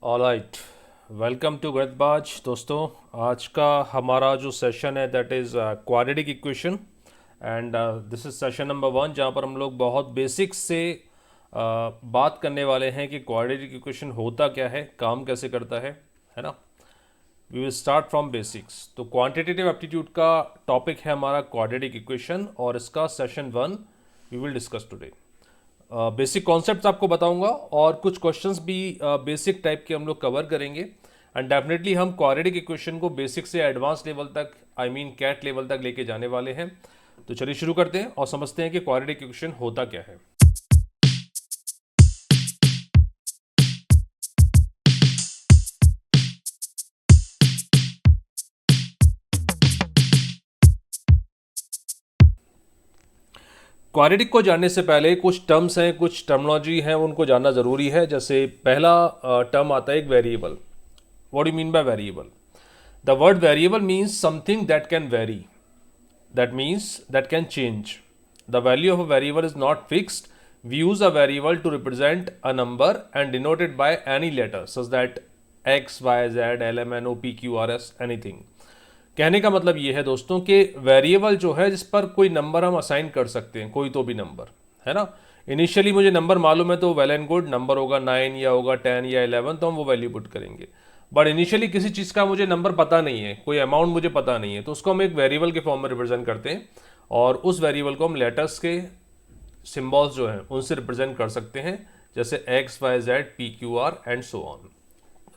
Alright, welcome to गणितबाज दोस्तों। आज का हमारा जो सेशन है that is quadratic equation and this is session number 1 जहाँ पर हम लोग बहुत बेसिक्स से बात करने वाले हैं कि क्वाड्रेटिक इक्वेशन होता क्या है, काम कैसे करता है ना। We will start from basics. तो क्वांटिटेटिव एप्टीट्यूड का टॉपिक है हमारा क्वाड्रेटिक इक्वेशन और इसका session 1 we will discuss today. Basic concepts आपको बताऊंगा और कुछ क्वेश्चंस भी बेसिक टाइप के हम लोग कवर करेंगे एंड डेफिनेटली हम क्वाड्रेटिक इक्वेशन को बेसिक से एडवांस लेवल तक आई मीन कैट लेवल तक लेके जाने वाले हैं। तो चलिए शुरू करते हैं और समझते हैं कि क्वाड्रेटिक इक्वेशन होता क्या है। क्वाड्रेटिक को जानने से पहले कुछ टर्म्स हैं, कुछ टर्मिनोलॉजी हैं, उनको जानना ज़रूरी है। जैसे पहला टर्म आता है एक variable. What do you mean by variable? The word variable means something that can very, that means that can change. The value of a variable is not fixed. We use a variable to represent a number and denote it by any letter such that x, y, z, l, m, n, o, p, q, r, s, anything. कहने का मतलब ये है दोस्तों कि variable जो है जिस पर कोई नंबर हम असाइन कर सकते हैं, कोई तो भी नंबर, है ना। इनिशियली मुझे नंबर मालूम है तो वेल एंड गुड, नंबर होगा 9 या होगा 10 या 11 तो हम वो वैल्यू पुट करेंगे। बट इनिशियली किसी चीज़ का मुझे नंबर पता नहीं है, कोई अमाउंट मुझे पता नहीं है, तो उसको हम एक वेरिएबल के फॉर्म में रिप्रेजेंट करते हैं और उस वेरिएबल को हम लेटर्स के सिम्बॉल्स जो हैं उनसे रिप्रेजेंट कर सकते हैं, जैसे x y z p q r and so on,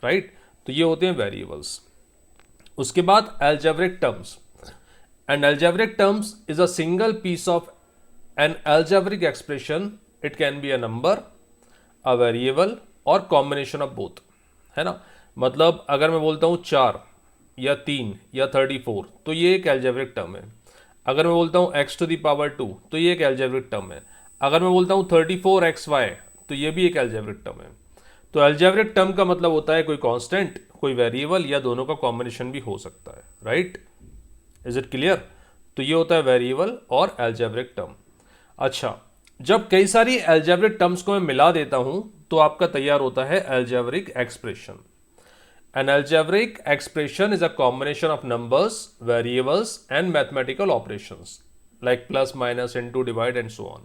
right. तो ये होते हैं वेरिएबल्स। उसके बाद algebraic terms. And algebraic terms is a single piece of an algebraic expression. It can be a number, a variable or combination of both, है ना। मतलब अगर मैं बोलता हूँ 4 या 3 या 34 तो ये एक एल्जेब्रिक टर्म है। अगर मैं बोलता हूँ x टू द पावर 2 तो ये एक एल्जेब्रिक टर्म है। अगर मैं बोलता हूँ 34xy तो ये भी एक एल्जेब्रिक टर्म है। तो एल्जेब्रिक टर्म का मतलब होता है कोई कांस्टेंट, कोई वेरिएबल या दोनों का कॉम्बिनेशन भी हो सकता है, राइट। Is it clear? तो ये होता है वेरिएबल और एल्जेब्रिक टर्म। अच्छा, जब कई सारी एल्जेब्रिक टर्म्स को मैं मिला देता हूं तो आपका तैयार होता है algebraic expression. An algebraic expression is a combination of numbers, variables, and mathematical operations like plus, minus, into, divide, and so on.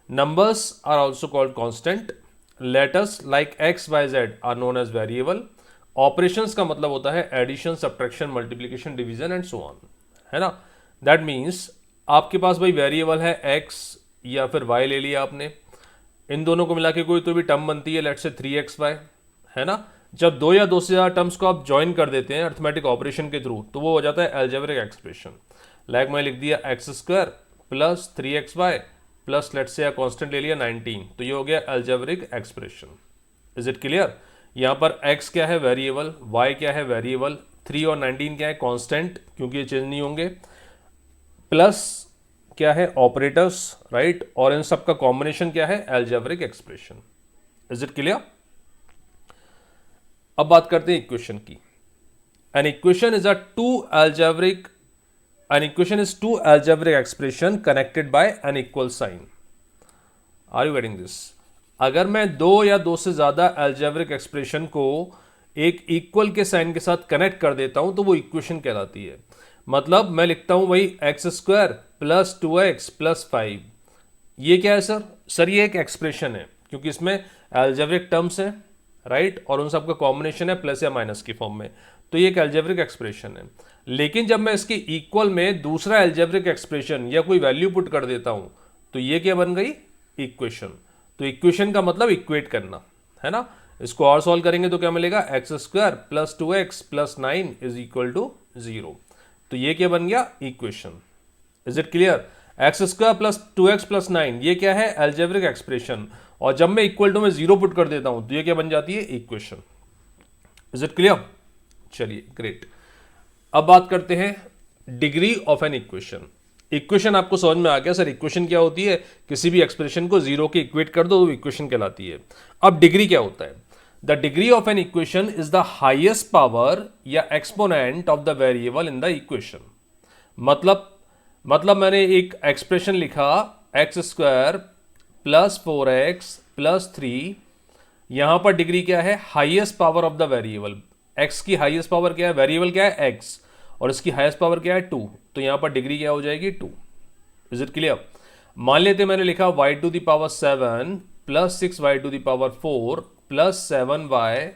Numbers are also called constant. Letters like x, y, z are known as variable. Operations का मतलब होता है addition, subtraction, multiplication, division, and so on. है ना? That means आपके पास भाई variable है x या फिर y ले लिया आपने, इन दोनों को मिला के कोई तो भी टर्म बनती है, लेट्स से 3xy, है ना। जब दो या दो से ज़्यादा टर्म्स को आप ज्वाइन कर देते हैं अर्थमेटिक ऑपरेशन के थ्रू तो वो हो जाता है एल्जेब्रिक एक्सप्रेशन। लाइक मैं लिख दिया x square plus 3xy plus let's say constant ले लिया 19, तो ये हो गया algebraic expression. Is it clear? यहाँ पर x क्या है वेरिएबल, y क्या है वेरिएबल, 3 और 19 क्या है कांस्टेंट क्योंकि ये चेंज नहीं होंगे, प्लस क्या है ऑपरेटर्स, राइट, और इन सब का कॉम्बिनेशन क्या है algebraic expression. Is it clear? अब बात करते हैं इक्वेशन की। An equation is a two algebraic an equation is two algebraic expression connected by an equal sign. Are you getting this? अगर मैं दो या दो से ज्यादा एल्जेब्रिक एक्सप्रेशन को एक इक्वल के साइन के साथ कनेक्ट कर देता हूं तो वो इक्वेशन कहलाती है। मतलब मैं लिखता हूं वही x square plus 2x plus 5, ये क्या है सर ये एक एक्सप्रेशन है क्योंकि इसमें एल्जेब्रिक टर्म्स हैं, राइट, और उन सबका कॉम्बिनेशन है प्लस या माइनस की फॉर्म में, तो ये एक एल्जेब्रिक एक्सप्रेशन है। लेकिन जब मैं इसके इक्वल में दूसरा एल्जेब्रिक एक्सप्रेशन या कोई वैल्यू पुट कर देता हूं तो ये क्या बन गई? इक्वेशन। तो इक्वेशन का मतलब इक्वेट करना, है ना। इसको और सॉल्व करेंगे तो क्या मिलेगा? X square plus 2x plus 9 is equal to 0। तो ये क्या बन गया? Equation. Is it clear? X square plus 2x plus 9 ये क्या है? Algebraic expression. और जब मैं इक्वल टू में 0 पुट कर देता हूं तो ये क्या बन जाती है? इक्वेशन। Is it clear? चलिए ग्रेट। अब बात करते हैं degree of an equation. Equation आपको समझ में आ गया सर, इक्वेशन क्या होती है? किसी भी एक्सप्रेशन को 0 के इक्वेट कर दो तो इक्वेशन कहलाती है। अब डिग्री क्या होता है? The degree of an equation is the highest power या exponent of the variable in the equation. मतलब मैंने एक एक्सप्रेशन लिखा x square plus 4x plus 3 यहां पर डिग्री क्या है, highest power of the variable. X की हाईएस्ट पावर क्या है, वेरिएबल क्या है एक्स, और इसकी हाईएस्ट पावर क्या है 2, तो यहां पर डिग्री क्या हो जाएगी 2। Is it clear? मान लेते मैंने लिखा y to the power 7 plus 6y to the power 4 plus 7y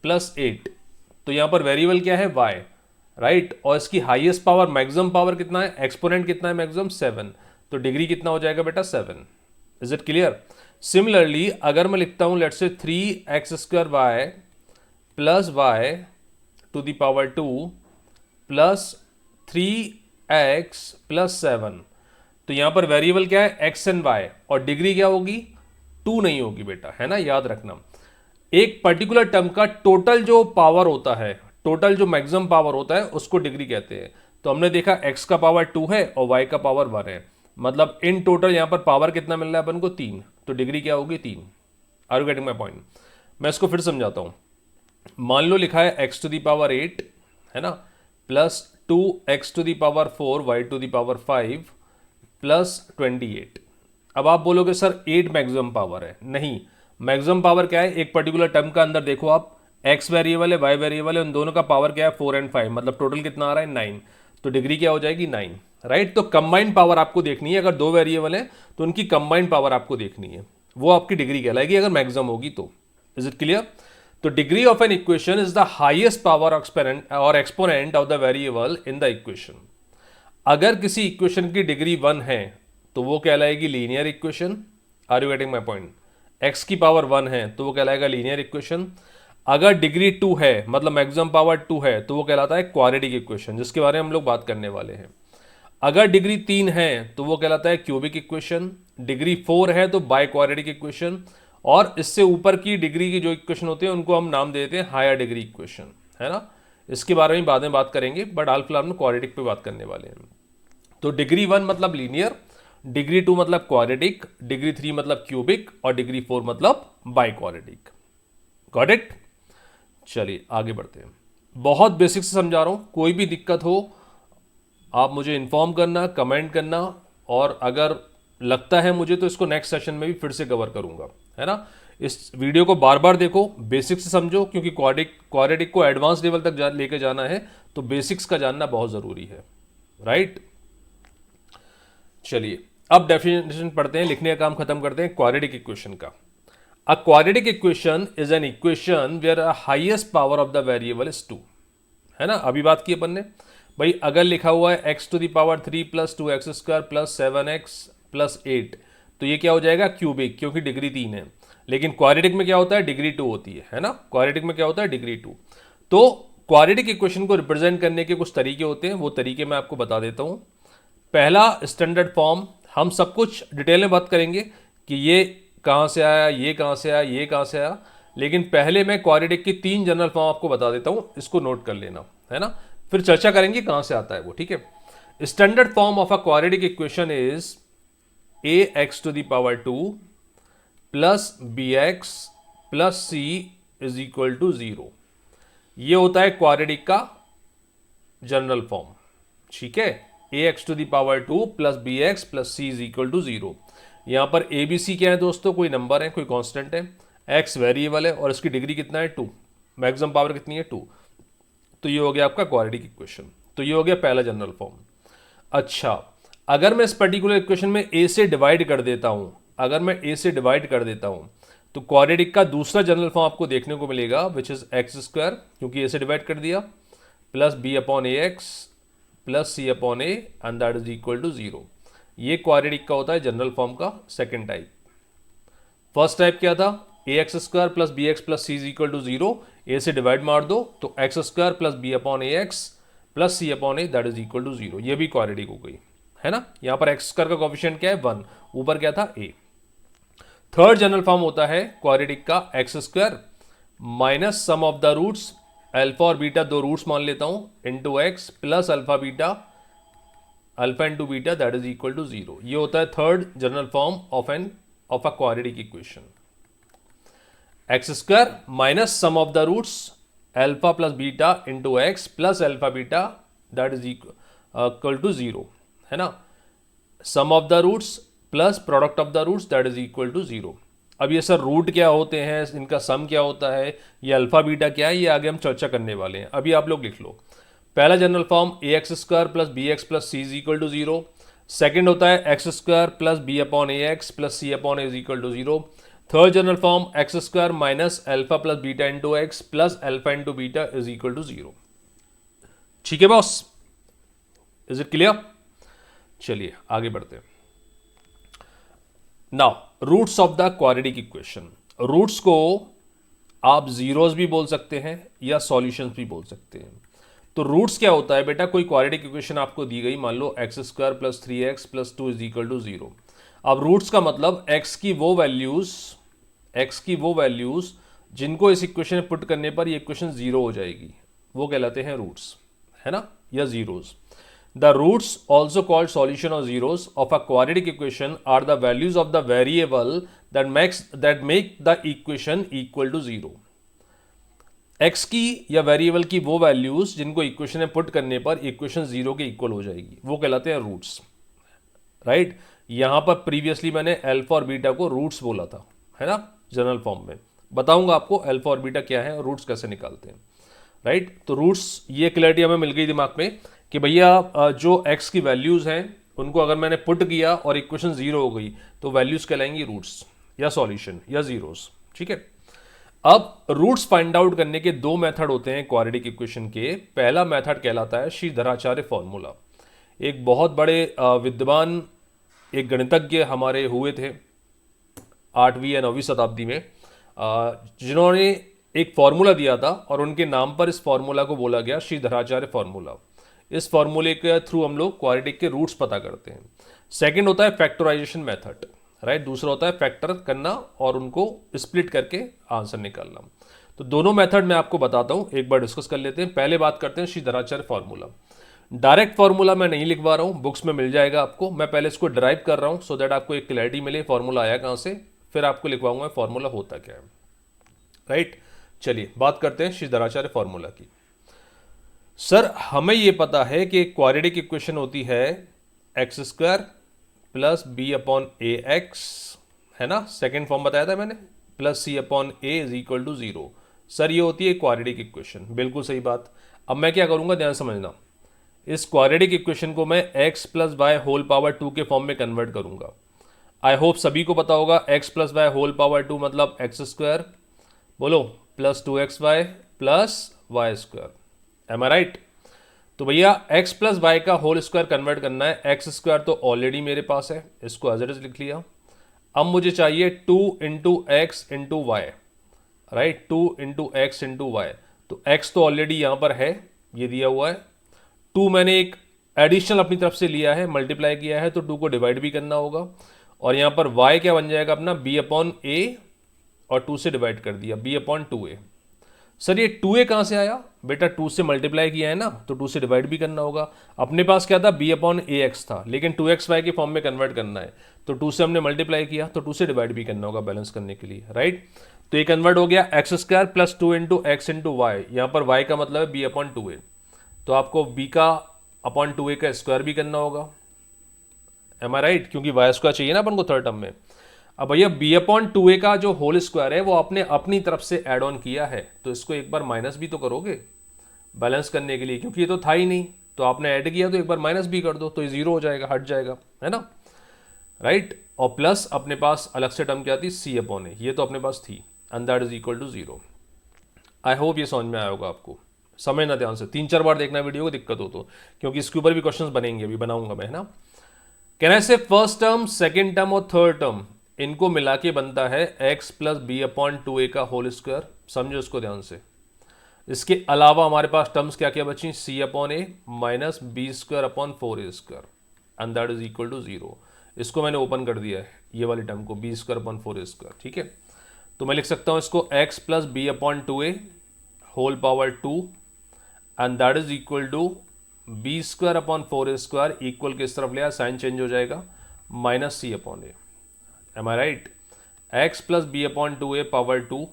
plus 8, तो यहां पर वेरिएबल क्या है y, राइट, और इसकी हाईएस्ट पावर मैक्सिमम पावर कितना है, एक्सपोनेंट कितना है मैक्सिमम 7, तो डिग्री कितना हो जाएगा बेटा 7। Is it clear? सिमिलरली अगर मैं लिखता हूं let's say 3x² y plus y to the power 2 plus 3x plus 7, तो यहां पर वेरिएबल क्या है x एंड y, और डिग्री क्या होगी 2 नहीं होगी बेटा, है ना, याद रखना। एक पर्टिकुलर टर्म का टोटल जो पावर होता है, टोटल जो मैक्सिमम पावर होता है उसको डिग्री कहते हैं। तो हमने देखा x का पावर 2 है और y का पावर 1 है, मतलब इन टोटल यहां पर पावर कितना मिल रहा है अपन को 3, तो डिग्री क्या होगी 3। Are you getting my point? मैं इसको फिर समझाता हूं। मान लो लिखा है x टू दी पावर 8, है ना, plus 2x to the power 4 y to the power 5 plus 28। अब आप बोलोगे सर 8 मैक्सिमम पावर है, नहीं, मैक्सिमम पावर क्या है, एक पर्टिकुलर टर्म का अंदर देखो आप, x वेरिएबल है y वेरिएबल है, उन दोनों का पावर क्या है 4 एंड 5, मतलब टोटल कितना आ रहा है 9, तो डिग्री क्या हो जाएगी 9, राइट। तो कंबाइंड पावर आपको देखनी है, अगर दो वेरिएबल है तो उनकी कंबाइंड पावर आपको देखनी है, वो आपकी डिग्री कहलाएगी अगर मैक्सिमम होगी तो। Is it clear? तो degree of an equation is the highest power और exponent of the variable in the equation. अगर किसी इक्वेशन की डिग्री 1 है तो वो कहलाएगी linear equation. Are you getting my point? X की पावर 1 है तो वो कहलाएगा लीनियर इक्वेशन। अगर डिग्री 2 है, मतलब मैक्सिमम पावर 2 है, तो वो कहलाता है क्वाड्रेटिक इक्वेशन, जिसके बारे में हम लोग बात करने वाले हैं। अगर डिग्री 3 है तो वो कहलाता है क्यूबिक इक्वेशन, डिग्री 4 है तो बाय क्वाड्रेटिक इक्वेशन, और इससे ऊपर की डिग्री की जो इक्वेशन होते हैं उनको हम नाम देते हैं हायर डिग्री इक्वेशन, है ना। इसके बारे में बाद में बात करेंगे, बट हाल फिलहाल में क्वाड्रेटिक पे बात करने वाले हैं। तो डिग्री 1 मतलब लीनियर, डिग्री 2 मतलब क्वाड्रेटिक, डिग्री 3 मतलब क्यूबिक, और डिग्री 4 मतलब बाय क्वाड्रेटिक। Got it? चलिए आगे बढ़ते हैं। बहुत बेसिक से समझा रहा हूं, कोई भी दिक्कत हो आप मुझे इन्फॉर्म करना, कमेंट करना, और अगर लगता है मुझे तो इसको नेक्स्ट सेशन में भी फिर से कवर करूंगा, है ना। इस वीडियो को बार बार देखो, बेसिक्स से समझो, क्योंकि क्वाड्रेटिक को एडवांस लेवल तक लेके जाना है तो बेसिक्स का जानना बहुत ज़रूरी है, राइट। चलिए अब डेफिनेशन पढ़ते हैं, लिखने का काम खत्म करते हैं क्वाड्रेटिक इक्वेशन का। A quadratic equation is an equation where a highest power of the variable is 2, है ना। अभी बात की अपन ने, भाई अगर लिखा हुआ है x to the power 3 plus 2x² plus 7x plus 8, तो ये क्या हो जाएगा क्यूबिक, क्योंकि डिग्री 3 है। लेकिन क्वाड्रेटिक में क्या होता है, डिग्री 2 होती है ना। क्वाड्रेटिक में क्या होता है, डिग्री 2। तो क्वाड्रेटिक इक्वेशन को रिप्रेजेंट करने के कुछ तरीके होते हैं, वो तरीके मैं आपको बता देता हूं। पहला स्टैंडर्ड फॉर्म, हम सब कुछ डिटेल में बात करेंगे कि ये कहाँ से आया, ये कहाँ से आया, ये कहाँ से आया, लेकिन पहले मैं क्वाड्रेटिक की 3 जनरल फॉर्म आपको बता देता हूँ, इसको नोट कर लेना, है ना। फिर चर्चा करेंगे कहाँ से आता है वो, ठीक है। Standard form of a quadratic equation is ax to the power 2 plus bx plus c is equal to 0। ये होता है क्वाड्रेटिक का जनरल फॉर्म, ठीक है। ax to the power 2 plus bx plus c is equal to 0। यहां पर a b c क्या है दोस्तों, कोई नंबर है, कोई कांस्टेंट है, x वेरिएबल है, और इसकी डिग्री कितना है 2, मैक्सिमम पावर कितनी है 2। तो ये हो गया आपका क्वाड्रेटिक इक्वेशन। तो ये हो गया पहला जनरल फॉर्म। अच्छा, अगर मैं इस पर्टिकुलर इक्वेशन में a से डिवाइड कर देता हूं, अगर मैं a से डिवाइड कर देता हूं, तो क्वाड्रेटिक का दूसरा जनरल फॉर्म आपको देखने को मिलेगा, विच इज x², क्योंकि a से डिवाइड कर दिया, plus b upon a x plus c upon a, and that is equal to 0। ये क्वाड्रेटिक का होता है जनरल फॉर्म का सेकेंड टाइप। फर्स्ट टाइप क्या था, ax² plus bx plus c is equal to 0, a से डिवाइड मार दो तो x² plus b upon a x plus c upon a, that is equal to 0। ये भी क्वाड्रेटिक हो गई, है ना। यहां पर x² का कोएफिशिएंट क्या है 1, ऊपर क्या था a। थर्ड जनरल फॉर्म होता है क्वाड्रेटिक का x² minus sum of the roots, alpha और बीटा दो रूट्स मान लेता हूं, into x plus alpha beta, alpha into beta, that is equal to 0। ये होता है third general form of a quadratic equation. x² minus sum of the roots alpha plus beta into x plus alpha beta, that is equal to 0, है ना। Sum of the roots plus product of the roots, that is equal to 0। अब ये sir root क्या होते हैं, इनका सम क्या होता है, ये अल्फा बीटा क्या है, ये आगे हम चर्चा करने वाले हैं। अभी आप लोग लिख लो, पहला general form a x square plus b x plus c is equal to zero. Second होता है x square plus b upon a x plus c upon a is equal to zero. Third general form x square minus alpha plus beta into x plus alpha into beta is equal to zero. ठीक है boss, is it clear? चलिए आगे बढ़ते हैं। Now roots of the quadratic equation. Roots को आप zeros भी बोल सकते हैं या सॉल्यूशंस भी बोल सकते हैं। तो रूट्स क्या होता है बेटा, कोई क्वाड्रेटिक इक्वेशन आपको दी गई, मान लो x square plus 3x plus 2 is equal to zero. अब रूट्स का मतलब एक्स की वो वैल्यूज जिनको इस इक्वेशन में पुट करने पर ये इक्वेशन जीरो हो जाएगी, वो कहलाते हैं रूट्स, है ना, या zeros. The roots, also called solution or zeros, of a quadratic equation are the values of the variable that make the equation equal to zero. x की या वेरिएबल की वो वैल्यूज जिनको इक्वेशन में पुट करने पर इक्वेशन जीरो के equal हो जाएगी, वो कहलाते हैं रूट्स, राइट। यहां पर प्रीवियसली मैंने अल्फा और बीटा को रूट्स बोला था, है ना, जनरल फॉर्म में। बताऊंगा आपको अल्फा और बीटा क्या है और रूट्स कैसे निकालते हैं, राइट। तो रूट्स, ये क्लैरिटी हमें मिल गई दिमाग में कि भैया जो x की वैल्यूज़ हैं उनको अगर मैंने पुट किया और इक्वेशन जीरो हो गई तो वैल्यूज़ कहलाएंगी रूट्स या सॉल्यूशन या जीरोस, ठीक है। अब रूट्स फाइंड आउट करने के दो मेथड होते हैं क्वाड्रेटिक इक्वेशन के। पहला मेथड कहलाता है श्रीधराचार्य फॉर्मूला। एक बहुत बड़े विद्वान, एक गणितज्ञ हमारे हुए थे 8वीं या 9वीं शताब्दी में, जिन्होंने एक फॉर्मूला दिया था और उनके नाम पर इस फॉर्मूला को बोला गया श्रीधराचार्य फॉर्मूला। इस फॉर्मूले के थ्रू हम लोग क्वाड्रेटिक के रूट्स पता करते हैं। सेकंड होता है फैक्टराइजेशन मेथड, राइट। दूसरा होता है फैक्टर करना और उनको स्प्लिट करके आंसर निकालना। तो दोनों मेथड मैं आपको बताता हूं, एक बार डिस्कस कर लेते हैं। पहले बात करते हैं श्रीधराचार्य फॉर्मूला। डायरेक्ट फॉर्मूला मैं नहीं लिखवा रहा हूं, बुक्स में मिल जाएगा आपको। मैं पहले इसको ड्राइव कर रहा हूं सो दैट आपको एक क्लैरिटी मिले फॉर्मूला आया कहां से, फिर आपको लिखवाऊंगा फॉर्मूला होता क्या है, राइट। चलिए बात करते हैं श्रीधराचार्य फॉर्मूला की। सर हमें यह पता है कि क्वाड्रेटिक इक्वेशन होती है x square plus b upon a x, है ना, सेकेंड फॉर्म बताया था मैंने, plus c upon a is equal to zero. Sir ये होती है क्वाड्रेटिक इक्वेशन, बिल्कुल सही बात। अब मैं क्या करूंगा, ध्यान समझना, इस क्वाड्रेटिक इक्वेशन को मैं x plus y whole power 2 के फॉर्म में कन्वर्ट करूंगा। आई होप सभी को पता होगा x plus y whole power 2 मतलब एक्स स्क्वायर, बोलो, plus 2xy plus y square, am I right. तो भैया x प्लस वाई का होल स्क्वायर कन्वर्ट करना है। एक्स स्क्वायर तो ऑलरेडी मेरे पास है, इसको एज इट इज लिख लिया। अब मुझे चाहिए 2 into x into y, right, 2 into x into y. तो x तो ऑलरेडी यहां पर है, ये दिया हुआ है। 2 मैंने एक एडिशनल अपनी तरफ से लिया है, मल्टीप्लाई किया है, तो 2 को डिवाइड भी करना होगा। और यहां पर y क्या बन जाएगा अपना, b अपॉन a, और 2 से डिवाइड कर दिया, b अपॉन 2a। सर ये 2a कहाँ से आया बेटा, 2 से मल्टीप्लाई किया है ना, तो 2 से डिवाइड भी करना होगा। अपने पास क्या था, b अपॉन ए एक्स था, लेकिन 2xy के फॉर्म में कन्वर्ट करना है, तो 2 से हमने मल्टीप्लाई किया, तो 2 से डिवाइड भी करना होगा बैलेंस करने के लिए, राइट। तो ये कन्वर्ट हो गया x square plus 2 into x into y. यहाँ पर y का मतलब है b अपॉन 2a, तो आपको b का अपॉन 2a का स्क्वायर भी करना होगा, एम आई राइट, क्योंकि वाई स्क्वायर चाहिए ना अपन को थर्ड टर्म में। अब भैया b अपॉन 2a का जो होल स्क्वायर है वो आपने अपनी तरफ से ऐड ऑन किया है, तो इसको एक बार माइनस भी तो करोगे बैलेंस करने के लिए, क्योंकि ये तो था ही नहीं, तो आपने ऐड किया तो एक बार माइनस भी कर दो, तो ये जीरो हो जाएगा, हट जाएगा, है ना, राइट। और प्लस अपने पास अलग से टर्म क्या थी, c अपॉन ए, ये तो अपने पास थी, and that is equal to zero. I hope ये समझ में आया होगा आपको, समझना ध्यान से, 3-4 बार देखना वीडियो को, दिक्कत हो तो, क्योंकि इसके ऊपर भी क्वेश्चंस बनेंगे, अभी बनाऊंगा मैं, है ना। कहना से फर्स्ट टर्म, सेकेंड टर्म और थर्ड टर्म, इनको मिला के बनता है x plus b upon 2a का होल स्क्वायर, समझो इसको ध्यान से। इसके अलावा हमारे पास टर्म्स क्या क्या बची, c upon a minus b square upon 4a square, and that is equal to zero. इसको मैंने ओपन कर दिया है, ये वाली टर्म को, B square upon 4a square, ठीक है। तो मैं लिख सकता हूँ इसको x plus b upon 2a whole power 2, and that is equal to b square upon 4a square, equal किस तरफ लिया, साइन चेंज हो जाएगा, minus c upon a, am I right. x plus b upon 2a power 2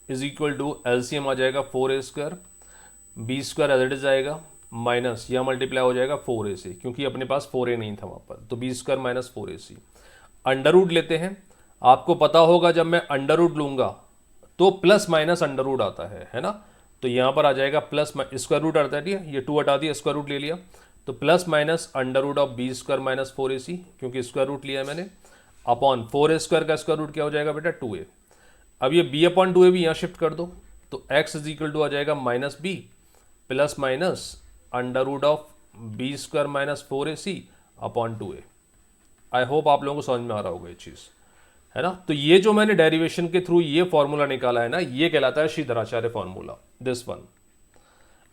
is equal to LCM आ जाएगा 4a square, b square as it is आएगा, minus यह multiply हो जाएगा 4a से, क्योंकि अपने पास 4a नहीं था वहां पर, तो b square minus 4ac। Under root लेते हैं, आपको पता होगा जब मैं अंडर रूट लूंगा तो प्लस माइनस अंडर रूट आता है ना। तो यहाँ पर आ जाएगा प्लस स्क्वायर रूट आता है, ठीक है, ये 2 हटा दिया, स्क्वायर रूट ले लिया, तो plus minus under root of b square minus 4ac, क्योंकि स्क्वायर रूट लिया है मैंने, अपॉन 4a स्क्वायर का स्क्वायर रूट क्या हो जाएगा बेटा 2a। अब ये b अपॉन 2a भी यहाँ शिफ्ट कर दो, तो x इज इक्वल टू आ जाएगा minus b plus minus under root of b square minus 4ac upon 2a। I hope आप लोगों को समझ में आ रहा होगा ये चीज़, है ना। तो ये जो मैंने डेरिवेशन के थ्रू ये फॉर्मूला निकाला है ना, ये कहलाता है Sridharacharya formula, this one,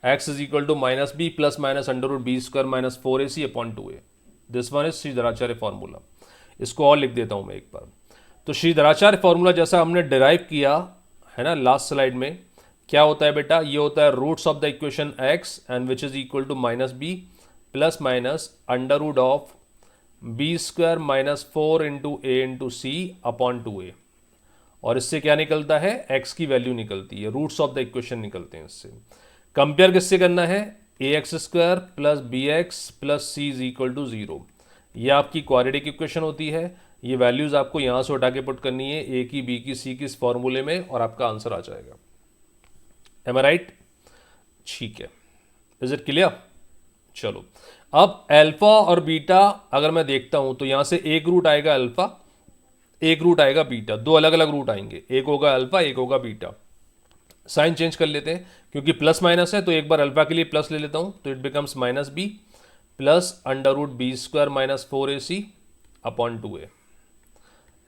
x is equal to minus b plus minus under root b square minus 4ac upon 2a, this one is Sridharacharya formula. इसको और लिख देता हूं मैं एक बार। तो श्रीधराचार्य फॉर्मूला जैसा हमने डिराइव किया है ना लास्ट स्लाइड में, क्या होता है बेटा, ये होता है roots of the equation x and which is equal to minus b plus minus under root of b square minus 4 into a into c upon 2a। और इससे क्या निकलता है, x की वैल्यू निकलती है, रूट्स ऑफ द इक्वेशन निकलते हैं इससे। कंपेयर किससे करना है, a x square plus b x plus c is equal to 0। ये आपकी क्वाड्रेटिक इक्वेशन होती है, ये वैल्यूज आपको यहां से उठा के पुट करनी है ए की बी की सी की इस फॉर्मूले में, और आपका आंसर आ जाएगा। M I right? ठीक है, इज इट क्लियर? चलो, अब अल्फा और बीटा अगर मैं देखता हूं तो यहां से एक रूट आएगा अल्फा, एक रूट आएगा बीटा, दो अलग अलग रूट आएंगे, एक होगा अल्फा एक होगा बीटा। साइन चेंज कर लेते हैं, क्योंकि प्लस माइनस है तो एक बार अल्फा के लिए प्लस ले लेता हूं, तो it becomes minus b plus under root b square minus 4ac upon 2a।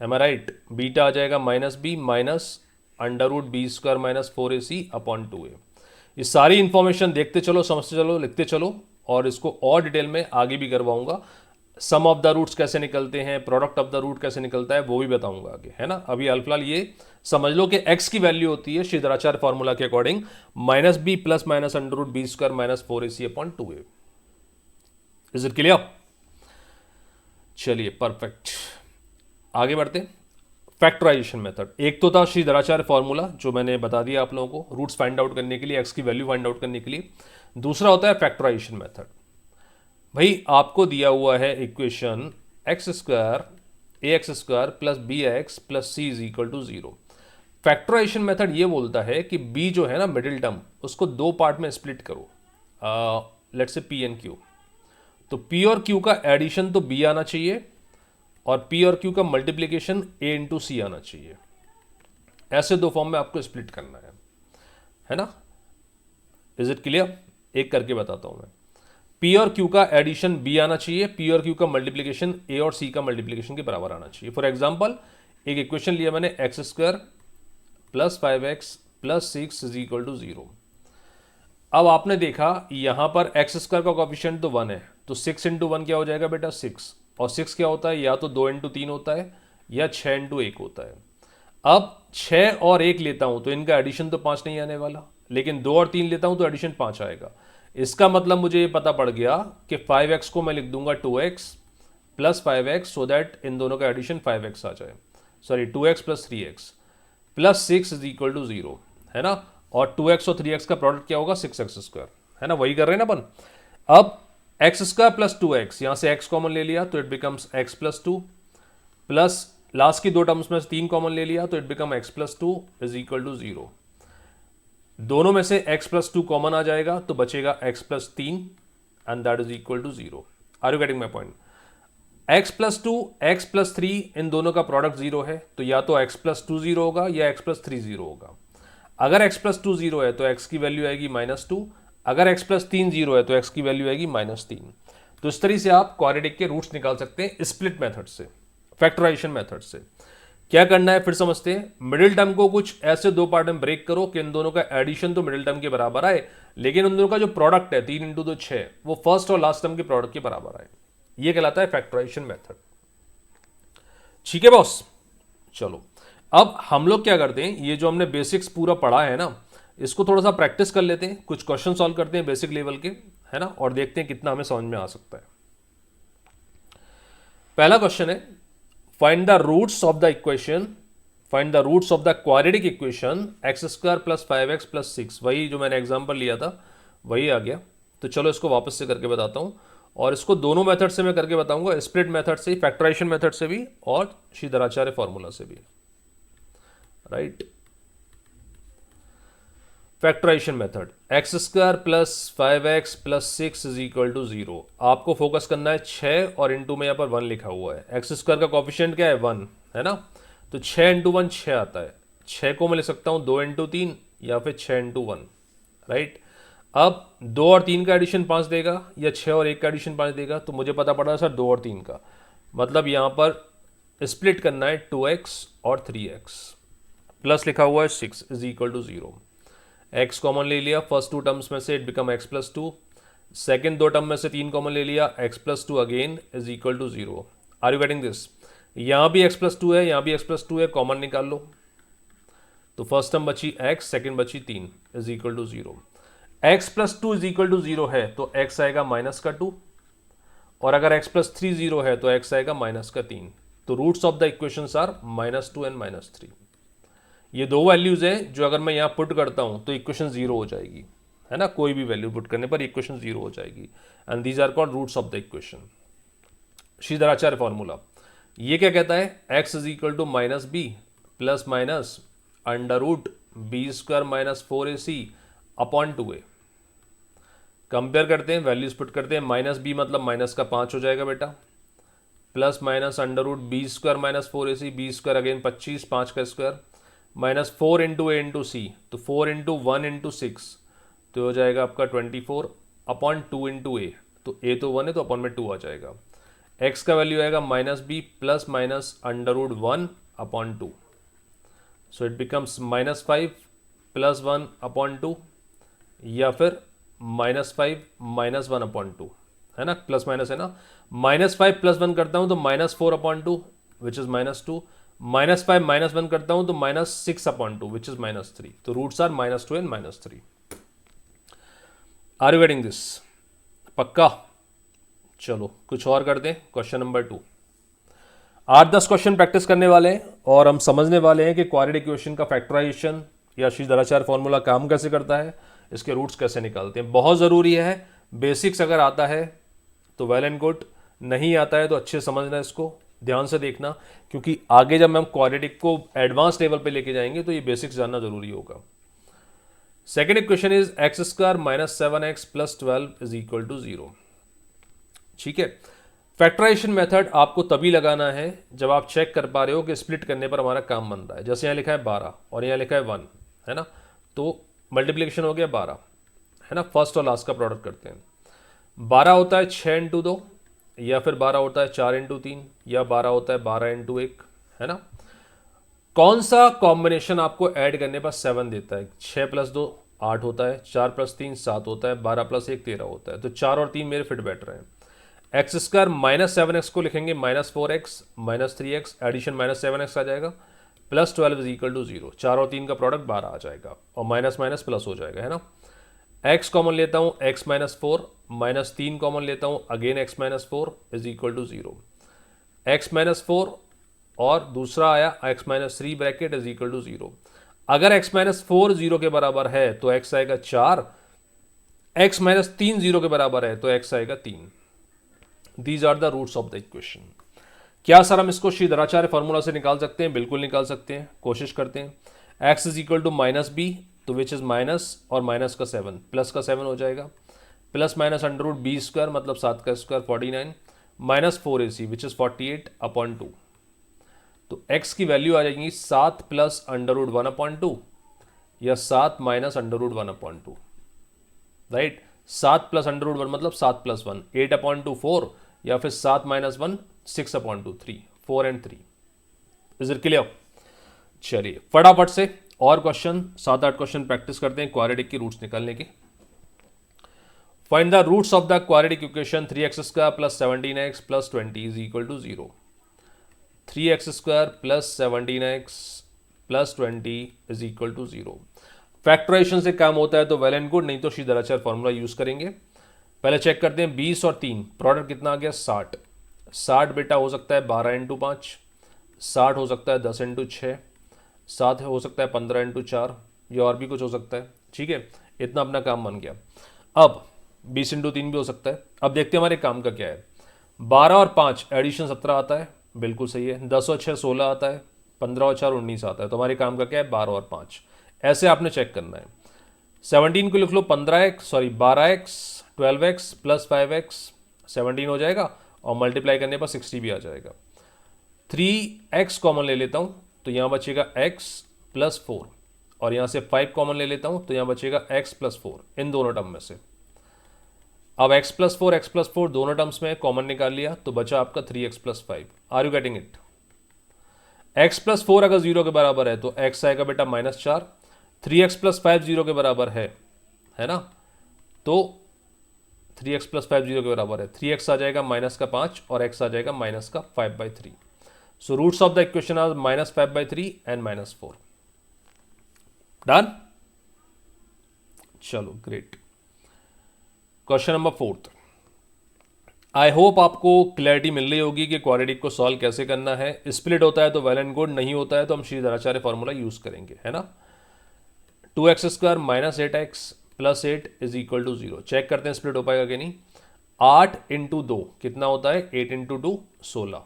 Am I right? Beta आ जाएगा minus b minus under root b square minus 4ac upon 2a। ये सारी इंफॉर्मेशन देखते चलो, समझते चलो, लिखते चलो, और इसको और डिटेल में आगे भी करवाऊंगा। सम ऑफ द रूट्स कैसे निकलते हैं, प्रोडक्ट ऑफ द रूट कैसे निकलता है, वो भी बताऊंगा आगे, है ना। अभी फिलहाल ये समझ लो कि x की वैल्यू होती है श्रीधराचार्य फॉर्मूला के according minus b plus minus under root b square minus 4ac upon 2a। Is it clear? चलिए परफेक्ट, आगे बढ़ते। फैक्टराइजेशन मेथड, एक तो था श्रीधराचार्य फॉर्मूला जो मैंने बता दिया आप लोगों को, रूट्स फाइंड आउट करने के लिए, x की वैल्यू फाइंड आउट करने के लिए। दूसरा होता है फैक्टराइजेशन मेथड। भाई आपको दिया हुआ है equation x square a x square plus b x plus c is equal to 0। Factorisation method ये बोलता है कि b जो है ना मिडिल टर्म, उसको दो पार्ट में स्प्लिट करो, let's say p and q। तो p और q का एडिशन तो b आना चाहिए और p और q का मल्टीप्लीकेशन a इंटू सी आना चाहिए। ऐसे दो फॉर्म में आपको स्प्लिट करना है ना। Is it clear? एक करके बताता हूं मैं। p और q का एडिशन b आना चाहिए, p और q का मल्टीप्लीकेशन a और c का मल्टीप्लीकेशन के बराबर आना चाहिए। फॉर एग्जांपल एक इक्वेशन लिया मैंने x square plus 5x plus 6 is equal to 0। अब आपने देखा यहां पर एक्स स्क्वायर का कोएफिशिएंट तो 1 है, तो 6 इंटू 1 क्या हो जाएगा बेटा 6, और 6 क्या होता है, या तो 2 इंटू 3 होता है या 6 इंटू 1 होता है। अब 6 और 1 लेता हूं तो इनका एडिशन तो 5 नहीं आने वाला, लेकिन 2 और 3 लेता हूं तो एडिशन 5 आएगा। इसका मतलब मुझे ये पता पड़ गया कि 5x को मैं लिख दूंगा 2x plus 5x, so that in दोनों का एडिशन 5x आ जाए, sorry 2x plus 3x plus 6 is equal to 0, है ना। और 2x और 3x का प्रोडक्ट क्या होगा 6x स्क्वायर, है ना, वही कर रहे हैं ना अपन। अब एक्स स्क्वायर प्लस 2x, यहां से x कॉमन ले लिया तो it becomes x plus 2 plus last की दो टर्म्स में 3 कॉमन ले लिया तो it become x plus 2 is equal to 0। दोनों में से x प्लस 2 कॉमन आ जाएगा तो बचेगा x plus 3 and that is equal to 0। Are you getting my point? x plus 2 x plus 3 इन दोनों का प्रोडक्ट 0 है, तो या तो x प्लस 2 0 होगा या x प्लस 3 0 होगा। अगर x प्लस 2 0 है तो x की वैल्यू आएगी -2, अगर x प्लस 3 0 है तो x की वैल्यू आएगी -3। तो इस तरीके से आप क्वाड्रेटिक के रूट्स निकाल सकते हैं स्प्लिट मेथड से, फैक्टराइजेशन मेथड से। क्या करना है फिर समझते हैं। मिडिल टर्म को कुछ ऐसे दो पार्ट में ब्रेक करो कि इन दोनों का एडिशन तो मिडिल टर्म के बराबर आए, लेकिन उन दोनों का जो प्रोडक्ट है 3 इंटू 2 6 वो फर्स्ट और लास्ट टर्म के प्रोडक्ट के बराबर आए। ये कहलाता है फैक्टराइजेशन मेथड। ठीक है बॉस? चलो अब हम लोग क्या करते हैं, ये जो हमने बेसिक्स पूरा पढ़ा है ना, इसको थोड़ा सा प्रैक्टिस कर लेते हैं, कुछ क्वेश्चन सॉल्व करते हैं बेसिक लेवल के, है ना, और देखते हैं कितना हमें समझ में आ सकता है। पहला क्वेश्चन है find the roots of the equation, find the roots of the quadratic equation x square plus 5x plus 6। वही जो मैंने एग्जांपल लिया था वही आ गया। तो चलो इसको वापस से करके बताता हूं। और इसको दोनों मेथड से मैं करके बताऊंगा, स्प्लिट मेथड से, फैक्टराइजेशन मेथड से भी और श्रीधराचार्य फॉर्मूला से भी, right. Factorisation method, x square plus 5x plus 6 is equal to 0। आपको फोकस करना है 6 और इंटू में यहाँ पर 1 लिखा हुआ है। एक्स स्क्वायर का कॉफिशिएंट क्या है 1 है ना, तो 6 इंटू 1 6 आता है। 6 को मैं लिख सकता हूँ 2 इंटू 3 या फिर 6 इंटू 1, राइट। अब 2 और 3 का एडिशन 5 देगा या 6 और 1 का एडिशन 5 देगा, तो मुझे पता पड़ा सर 2 और 3 का, मतलब यहाँ पर स्प्लिट करना है 2x और 3x, प्लस लिखा हुआ है 6 is equal to 0। x common ले लिया, फर्स्ट 2 टर्म्स में से it become x plus 2, second 2 term में से 3 कॉमन ले लिया, x plus 2 again is equal to 0। Are you getting this? यहाँ भी x प्लस 2 है, यहाँ भी x प्लस 2 है, कॉमन निकाल लो, तो फर्स्ट टर्म बची x, सेकेंड बची 3 is equal to 0। x plus 2 is equal to 0 है तो x आएगा माइनस का 2, और अगर x प्लस 3 0 है तो x आएगा माइनस का 3। तो roots of the equations are -2 and -3। ये दो वैल्यूज हैं जो अगर मैं यहाँ पुट करता हूँ तो इक्वेशन 0 हो जाएगी, है ना। कोई भी वैल्यू पुट करने पर इक्वेशन 0 हो जाएगी, and these are called roots of the equation. Sridharacharya formula ये क्या कहता है, x is equal to minus b plus minus under root b square minus 4ac upon 2a। Compare करते हैं, वैल्यूज पुट करते हैं, माइनस बी मतलब माइनस का 5 हो जाएगा बेटा, plus minus under root b square minus 4ac, b square again 25, 5 का square, minus 4 into a into c, तो 4 इंटू 1 इंटू 6 तो हो जाएगा आपका 24 अपॉन 2 इंटू ए, तो ए तो 1 है तो अपॉन में 2 आ जाएगा। एक्स का वैल्यू आएगा minus b plus minus under root 1 upon 2, so it becomes -5 plus 1 upon 2, या फिर -5 माइनस 1 अपॉन 2, है ना, प्लस माइनस है ना। -5 प्लस 1 करता हूँ तो -4 अपॉन 2 विच इज -2, -5 माइनस 1 करता हूं तो -6 अपॉन 2 विच इज -3। तो roots are -2 and -3। Are you getting this? पक्का? चलो कुछ और कर दें, क्वेश्चन नंबर 2। 8-10 क्वेश्चन प्रैक्टिस करने वाले हैं और हम समझने वाले हैं कि क्वाड्रेटिक इक्वेशन का फैक्टराइजेशन या श्रीधराचार्य फॉर्मूला काम कैसे करता है, इसके रूट्स कैसे निकालते हैं। बहुत ज़रूरी है, बेसिक्स अगर आता है तो वेल एंड गुड, नहीं आता है तो अच्छे समझना, इसको ध्यान से देखना, क्योंकि आगे जब हम क्वाड्रेटिक को एडवांस लेवल पे लेके जाएंगे तो ये बेसिक्स जानना जरूरी होगा। Second equation is x square minus 7x plus 12 is equal to 0। ठीक है, फैक्टराइजेशन मेथड आपको तभी लगाना है जब आप चेक कर पा रहे हो कि स्प्लिट करने पर हमारा काम बन रहा है। जैसे यहाँ लिखा है 12 और यहाँ लिखा है 1, है ना, तो मल्टीप्लिकेशन हो गया 12, है ना। फर्स्ट और लास्ट का प्रोडक्ट करते हैं। 12 होता है 6 इंटू 2, या फिर 12 होता है 4 इंटू 3, या 12 होता है 12 इंटू 1, है ना। कौन सा कॉम्बिनेशन आपको ऐड करने पर 7 देता है? 6 प्लस 2 8 होता है, 4 प्लस 3 7 होता है, 12 प्लस 1 13 होता है, तो 4 और 3 मेरे फिट बैठ रहे हैं। एक्स स्क्वायर -7x को लिखेंगे -4x -3x, एडिशन -7x आ जाएगा, प्लस 12 इज इक्वल टू 0। 4 और 3 का प्रोडक्ट 12 आ जाएगा, और माइनस माइनस प्लस हो जाएगा, है ना। x कॉमन लेता हूँ, x -4 -3 कॉमन लेता हूँ, again x -4 is equal to 0। x -4 और दूसरा आया x -3 bracket is equal to 0। अगर x -4 0 के बराबर है तो x आएगा 4, x -3 0 के बराबर है तो x आएगा 3। These are the roots of the equation. क्या सर हम इसको श्रीधराचार्य फॉर्मूला से निकाल सकते हैं? बिल्कुल निकाल सकते हैं, कोशिश करते हैं। x is equal to -b, तो विच इज माइनस और माइनस का 7 प्लस का 7 हो जाएगा, plus minus under root b square मतलब 7 का square 49 minus 4ac which is 48 upon 2। तो x की वैल्यू आ जाएगी 7 प्लस अंडर रूट 1 अपॉन 2 या 7 minus under root 1 upon 2, right. 7 plus under root 1 मतलब 7 प्लस 1 8 अपॉन 2 4, या फिर 7 minus 1 6 upon 2 3, 4 and 3। Is it clear? चलिए फटाफट से और क्वेश्चन 7-8 क्वेश्चन प्रैक्टिस करते हैं क्वाड्रेटिक की रूट्स निकालने की। Find the roots of the quadratic equation 3x square plus 17x plus 20 is equal to 0। 3x square plus 17x plus 20 is equal to 0। Factorisation से काम होता है तो वेल एंड गुड, नहीं तो श्रीधराचार्य फॉर्मूला यूज करेंगे। पहले चेक करते हैं 20 और 3 प्रोडक्ट कितना आ गया 60। 60 बेटा हो सकता है 12 इंटू 5, 60 हो सकता है 10 इंटू 6, 7 हो सकता है 15 इंटू 4, या और भी कुछ हो सकता है। ठीक है, इतना अपना काम बन गया। अब 20 इंटू 3 भी हो सकता है। अब देखते हैं हमारे काम का क्या है। 12 और 5 एडिशन 17 आता है, बिल्कुल सही है। 10 और 6 16 आता है, 15 और 4 19 आता है। तो हमारे काम का क्या है, 12 और 5। ऐसे आपने चेक करना है। 17 को लिख लो 12x 12x प्लस 5x 17 हो जाएगा, और मल्टीप्लाई करने पर 60 भी आ जाएगा। 3x कॉमन ले लेता हूँ तो यहाँ बचेगा x प्लस 4, और यहाँ से 5 कॉमन ले लेता हूँ तो यहाँ बचेगा x प्लस 4, इन दोनों टर्म में से। अब x प्लस 4 दोनों टर्म्स में कॉमन निकाल लिया तो बचा आपका 3x plus 5। Are you getting it? x plus 4 अगर 0 के बराबर है तो x आएगा बेटा -4। 3x प्लस 5 0 के बराबर है ना, तो 3x प्लस 5 0 के बराबर है। 3x आ जाएगा -5 और x आ जाएगा -5/3। So roots of the equation are -5/3 and -4। Done? चलो great. Question number 4। I hope आपको क्लैरिटी मिल रही होगी कि क्वाड्रेटिक को सॉल्व कैसे करना है। स्प्लिट होता है तो वेल एंड गुड, नहीं होता है तो हम श्रीधराचार्य फॉर्मूला यूज करेंगे, है ना। 2x² minus 8x plus 8 is equal to 0। Check करते हैं स्प्लिट हो पाएगा कि नहीं। 8 इंटू 2 कितना होता है, 8 इंटू 2 16।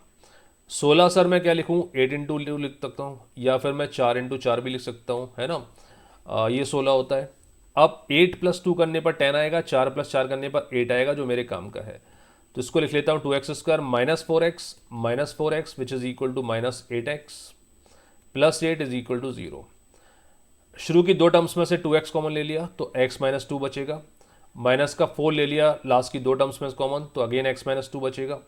16 सर मैं क्या लिखूँ, 8 इंटू 2 लिख सकता हूँ, या फिर मैं 4 इंटू 4 भी लिख सकता हूँ, है ना। ये 16 होता है। अब 8 प्लस 2 करने पर 10 आएगा, 4 प्लस 4 करने पर 8 आएगा, जो मेरे काम का है। तो इसको लिख लेता हूँ 2x² minus 4x which is equal to -8x plus 8 is equal to 0। शुरू की दो टर्म्स में से 2x कॉमन ले लिया तो x माइनस 2 बचेगा, माइनस का 4 ले लिया लास्ट की दो टर्म्स में कॉमन तो अगेन x माइनस 2 बचेगा।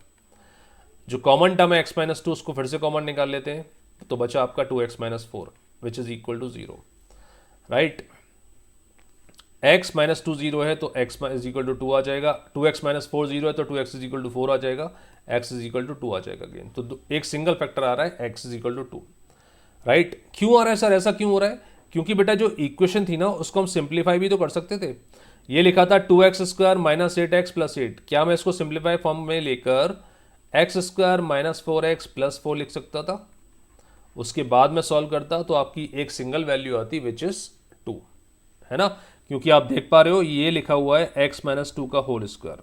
जो कॉमन टर्म है x माइनस 2 उसको फिर से कॉमन निकाल लेते हैं तो बचा आपका 2x minus 4 which is equal to 0, right. x minus 2 0 है तो x इज इक्वल टू 2 आ जाएगा। 2x माइनस 4 0 है तो 2x इज इक्वल टू 4 आ जाएगा, x इज इक्वल टू 2 आ जाएगा अगेन। तो एक सिंगल फैक्टर आ रहा है x is equal to 2, right. क्यों आ रहा है सर, ऐसा क्यों हो रहा है? क्योंकि बेटा जो इक्वेशन थी ना उसको हम सिंप्लीफाई भी तो कर सकते थे। ये लिखा था 2x² माइनस 8x प्लस 8। क्या मैं इसको सिंप्लीफाई फॉर्म में लेकर x² माइनस 4x प्लस 4 लिख सकता था? उसके बाद में सॉल्व करता तो आपकी एक सिंगल वैल्यू आती विच इज 2, है ना। क्योंकि आप देख पा रहे हो ये लिखा हुआ है x माइनस 2 का होल स्क्वायर,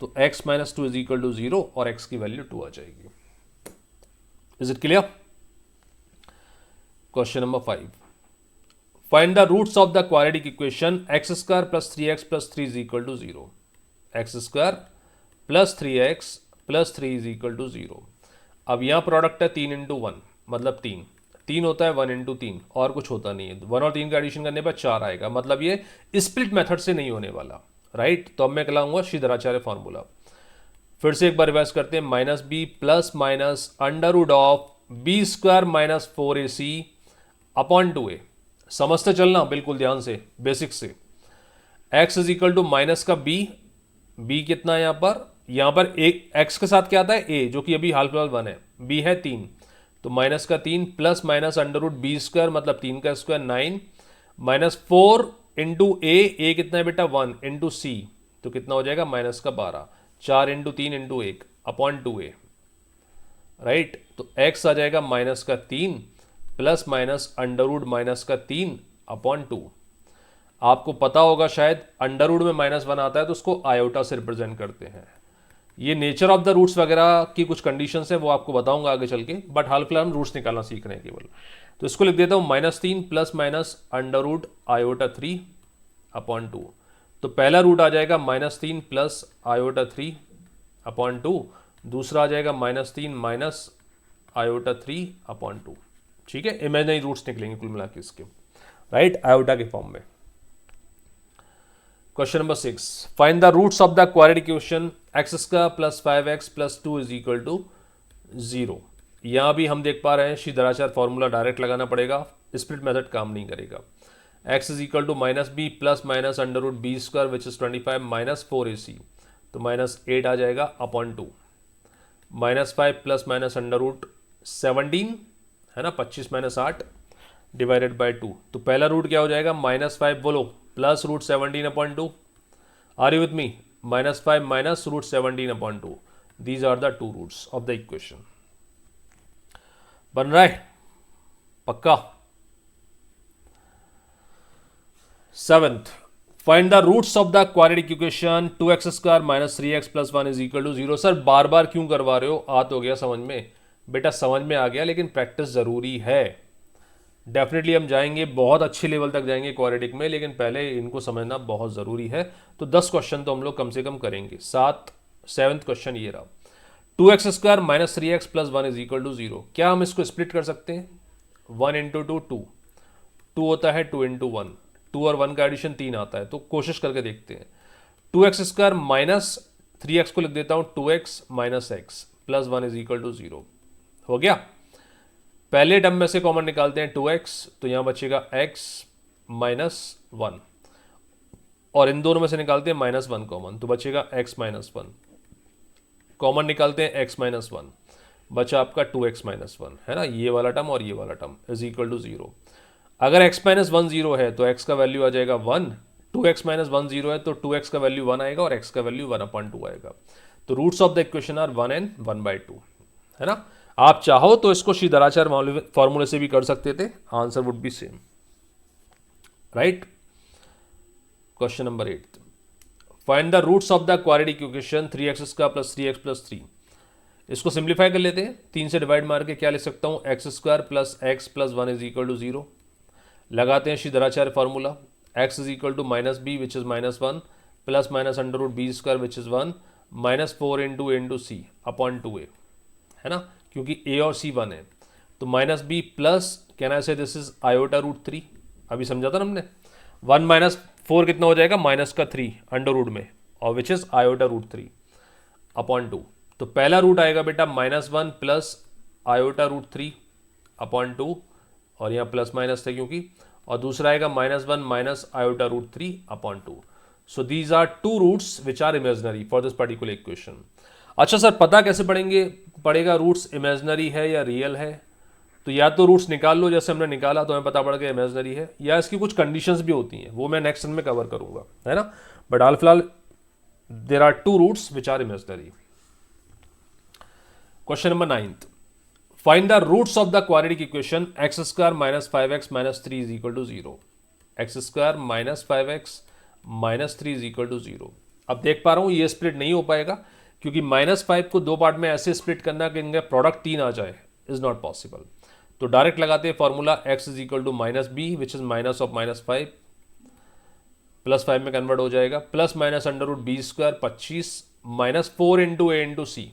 तो x minus 2 is equal to 0 और x की वैल्यू 2 आ जाएगी। Is it clear? Question number 5। Find the roots of the quadratic equation x² plus 3x plus 3 is equal to 0। x² plus 3x plus 3 is equal to 0। अब यहां product है 3 into 1 मतलब 3 होता है 1 इंटू 3, और कुछ होता नहीं है। 1 और 3 का एडिशन करने पर 4 आएगा, मतलब ये स्प्लिट मेथड से नहीं होने वाला, राइट। तो अब मैं कहलाऊंगा श्रीधराचार्य फॉर्मूला। फिर से एक बार रिवाइज करते हैं। Minus b plus minus under root of b² minus 4ac upon 2a। समझते चलना बिल्कुल ध्यान से, बेसिक से। x is equal to minus का b कितना है यहाँ पर एक x के साथ क्या आता है a, जो कि अभी हाल फिलहाल 1 है, b है 3 तो माइनस का 3 plus minus under root b² मतलब 3 का स्क्वायर 9 माइनस 4 इंटू a कितना है बेटा 1 इंटू c तो कितना हो जाएगा माइनस का 12, 4 into 3 into 1 upon 2a, right. तो x आ जाएगा माइनस का 3 plus minus under root minus का 3 अपॉन 2। आपको पता होगा शायद अंडर रूट में -1 आता है तो उसको आयोटा से रिप्रेजेंट करते हैं। ये नेचर ऑफ द रूट्स वगैरह की कुछ कंडीशंस है, वो आपको बताऊंगा आगे चल के, बट हाल फिलहाल हम रूट्स निकालना सीख रहे हैं केवल। तो इसको लिख देता हूं -3 plus minus under root iota 3 upon 2। तो पहला रूट आ जाएगा -3 प्लस आयोटा 3 अपॉन 2, दूसरा आ जाएगा -3 माइनस आयोटा 3 अपॉन 2। ठीक है, इमेजिनरी रूट्स निकलेंगे कुल मिला के इसके, राइट, आयोटा के फॉर्म में। Question number 6। Find the roots of the quadratic equation x² plus 5x plus 2 is equal to 0। यहां भी हम देख पा रहे हैं श्रीधराचार्य फॉर्मूला डायरेक्ट लगाना पड़ेगा, स्प्लिट मेथड काम नहीं करेगा। x is equal to minus b plus minus under root b² which is 25 minus 4ac तो -8 आ जाएगा upon 2, -5 plus minus under root 17 है ना, 25 माइनस 8 डिवाइडेड बाई 2। तो पहला रूट क्या हो जाएगा -5 बोलो plus root 17 upon 2। Are you with me? -5 minus root 17 upon 2। These are the two roots of the equation. बन रहा है पक्का? 7th, find the roots of the quadratic equation 2x square minus 3x plus 1 is equal to 0। Sir बार बार क्यों करवा रहे हो? आ तो गया समझ में बेटा, समझ में आ गया, लेकिन प्रैक्टिस जरूरी है। डेफिनेटली हम जाएंगे, बहुत अच्छे लेवल तक जाएंगे क्वाड्रेटिक में, लेकिन पहले इनको समझना बहुत ज़रूरी है। तो 10 क्वेश्चन तो हम लोग कम से कम करेंगे। 7th क्वेश्चन ये रहा, 2x square minus 3x plus 1 is equal to 0। क्या हम इसको स्प्लिट कर सकते हैं? 1 इंटू 2 2 होता है, 2 इंटू 1 2 और 1 का एडिशन 3 आता है। तो कोशिश करके देखते हैं। 2x स्क्वायर माइनस 3x को लिख देता हूँ 2x minus x plus 1 is equal to 0। हो गया। पहले टर्म में से कॉमन निकालते हैं 2x, तो यहां बचेगा x माइनस 1, और इन दोनों में से निकालते हैं माइनस 1 कॉमन, तो बचेगा x माइनस 1। कॉमन निकालते हैं x माइनस 1, बचा आपका 2x माइनस 1, है ना, ये वाला टर्म और ये वाला टर्म इज इक्वल टू 0। अगर x माइनस 1 0 है तो x का वैल्यू आ जाएगा 1, 2x माइनस 1 0 है तो 2x का वैल्यू 1 आएगा और x का वैल्यू 1/2 आएगा। तो roots of the equation are 1 and 1/2, है ना। आप चाहो तो इसको श्रीधराचार्य फॉर्मूले से भी कर सकते थे, answer would be same, right. Question number 8, find the roots of the quadratic equation 3x square plus 3x plus 3। इसको सिंप्लीफाई कर लेते हैं, 3 से डिवाइड मार के क्या लिख सकता हूं, x square plus x plus 1 is equal to 0। लगाते हैं Sridharacharya formula, x is equal to minus b which is minus 1 plus minus under root b square which is 1 minus 4 into c upon 2a, है ना, क्योंकि a और c 1 है। तो minus b plus can I say this is iota root 3, अभी समझा था ना हमने। 1 माइनस 4 कितना हो जाएगा, माइनस का 3 अंडर रूट में, और which is iota root 3 upon 2। तो पहला रूट आएगा बेटा -1 प्लस आयोटा रूट 3 अपॉन 2, और यहाँ प्लस माइनस थे क्योंकि, और दूसरा आएगा -1 minus iota root 3 upon 2। So these are 2 roots which are imaginary for this particular equation. अच्छा सर पता कैसे पड़ेगा रूट्स इमेजनरी है या रियल है? तो या तो रूट्स निकाल लो जैसे हमने निकाला, तो हमें पता पड़ गया इमेजनरी है, या इसकी कुछ कंडीशंस भी होती हैं, वो मैं नेक्स्ट में कवर करूंगा, है ना। बट हाल फिलहाल there are 2 roots which are imaginary. Question number 9, find the roots of the quadratic equation x square minus 5x minus 3 is equal to 0। x square minus 5x minus 3 is equal to 0। अब देख पा रहा हूं ये split नहीं हो पाएगा, क्योंकि -5 को 2 पार्ट में ऐसे स्प्लिट करना कि इनका प्रोडक्ट 3 आ जाए, इज नॉट पॉसिबल। तो डायरेक्ट लगाते हैं formula, x is equal to minus b which is minus of -5 plus 5 में कन्वर्ट हो जाएगा, plus minus under root b square 25 minus 4 into a into c,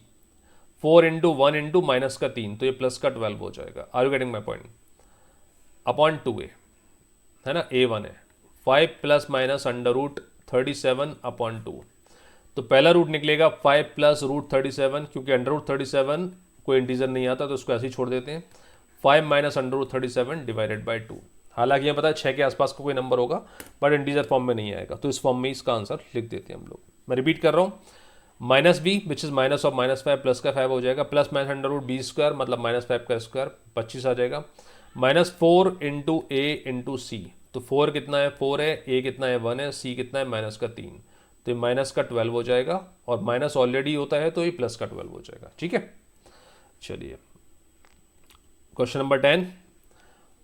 4 into 1 into minus का 3, तो ये plus का 12 हो जाएगा। Are you getting my point? Upon 2a, है ना, a1 है, 5 plus minus under root 37 upon 2। तो पहला रूट निकलेगा 5 प्लस रूट 37, क्योंकि अंडर रूट 37 कोई इंटीजर नहीं आता तो उसको ऐसे ही छोड़ देते हैं। 5 minus under root 37 divided by 2। हालांकि ये पता है 6 के आसपास का कोई नंबर होगा, बट इंटीजर फॉर्म में नहीं आएगा, तो इस फॉर्म में इसका आंसर लिख देते हैं हम लोग। मैं रिपीट कर रहा हूँ, minus b which is minus of -5 plus का 5 हो जाएगा, plus minus under root b square मतलब -5 का स्क्वायर 25 आ जाएगा, -4 इंटू ए इंटू सी। तो 4 कितना है, 4 है, ए कितना है, 1 है, सी कितना है, माइनस का 3, तो ये माइनस का 12 हो जाएगा, और माइनस ऑलरेडी होता है तो ये प्लस का 12 हो जाएगा। ठीक है, चलिए question number 10,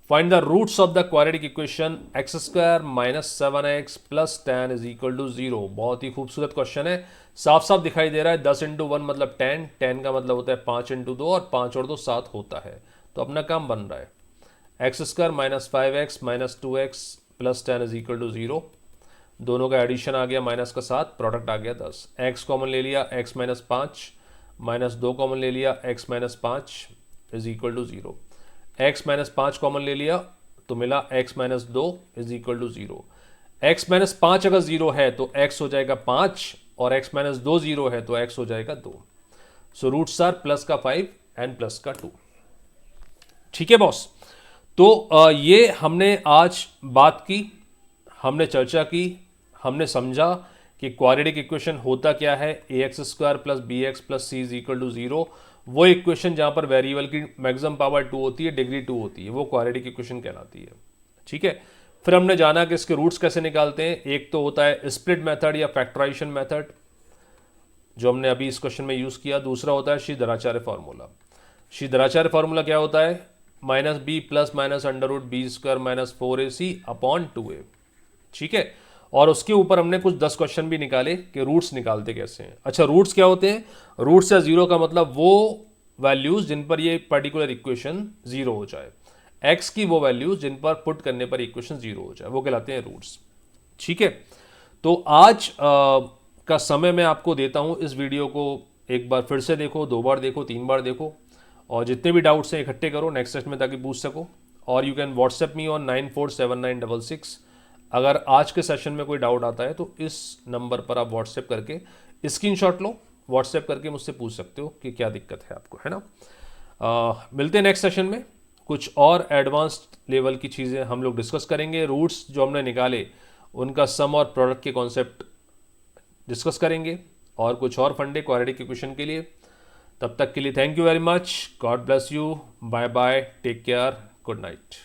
find the roots of the quadratic equation x square minus 7x plus 10 is equal to 0। बहुत ही खूबसूरत क्वेश्चन है, साफ साफ दिखाई दे रहा है। 10 इंटू 1 मतलब 10, 10 का मतलब होता है 5 इंटू 2, और 5 और 2 7 होता है, तो अपना काम बन रहा है। x square minus 5x minus 2x plus 10 is equal to 0। दोनों का एडिशन आ गया माइनस का 7, प्रोडक्ट आ गया 10। x कॉमन ले लिया, x माइनस 5 माइनस 2 कॉमन ले लिया, x minus 5 is equal to 0। x minus 5 common ले लिया तो मिला x minus 2 is equal to 0। x minus 5 अगर 0 है तो x हो जाएगा 5, और x माइनस 2 0 है तो x हो जाएगा 2। सो रूट्स आर प्लस का 5 एंड प्लस का 2। ठीक है बॉस, तो ये हमने आज बात की, हमने चर्चा की, हमने समझा कि क्वाड्रेटिक इक्वेशन होता क्या है। ax square plus b x plus c is equal to 0, वो इक्वेशन जहां पर वेरिएबल की मैक्सिमम पावर 2 होती है, डिग्री 2 होती है, वो क्वाड्रेटिक इक्वेशन कहलाती है। ठीक है, फिर हमने जाना कि इसके रूट्स कैसे निकालते हैं। एक तो होता है स्प्लिट मेथड या फैक्टराइजेशन मेथड, जो हमने अभी इस क्वेश्चन में यूज किया। दूसरा होता है श्रीधराचार्य फॉर्मूला। श्रीधराचार्य फॉर्मूला क्या होता है, minus b plus minus under root b square minus 4ac upon 2a। ठीक है, और उसके ऊपर हमने कुछ 10 क्वेश्चन भी निकाले कि रूट्स निकालते कैसे हैं। अच्छा, रूट्स क्या होते हैं? रूट्स या जीरो का मतलब वो वैल्यूज जिन पर ये पर्टिकुलर इक्वेशन जीरो हो जाए, एक्स की वो वैल्यूज जिन पर पुट करने पर इक्वेशन जीरो हो जाए, वो कहलाते हैं रूट्स। ठीक है, तो आज का समय मैं आपको देता हूं, इस वीडियो को एक बार फिर से देखो, 2 बार देखो, 3 बार देखो, और जितने भी डाउट्स हैं इकट्ठे करो नेक्स्ट टेस्ट में ताकि पूछ सको। और you can WhatsApp me on 947966। अगर आज के सेशन में कोई डाउट आता है तो इस नंबर पर आप व्हाट्सएप करके स्क्रीनशॉट लो, व्हाट्सएप करके मुझसे पूछ सकते हो कि क्या दिक्कत है आपको, है ना। मिलते हैं नेक्स्ट सेशन में, कुछ और एडवांस्ड लेवल की चीज़ें हम लोग डिस्कस करेंगे। रूट्स जो हमने निकाले उनका सम और प्रोडक्ट के कॉन्सेप्ट डिस्कस करेंगे, और कुछ और फंडे क्वाड्रेटिक इक्वेशन के लिए। तब तक के लिए thank you very much, god bless you, bye bye, take care, good night.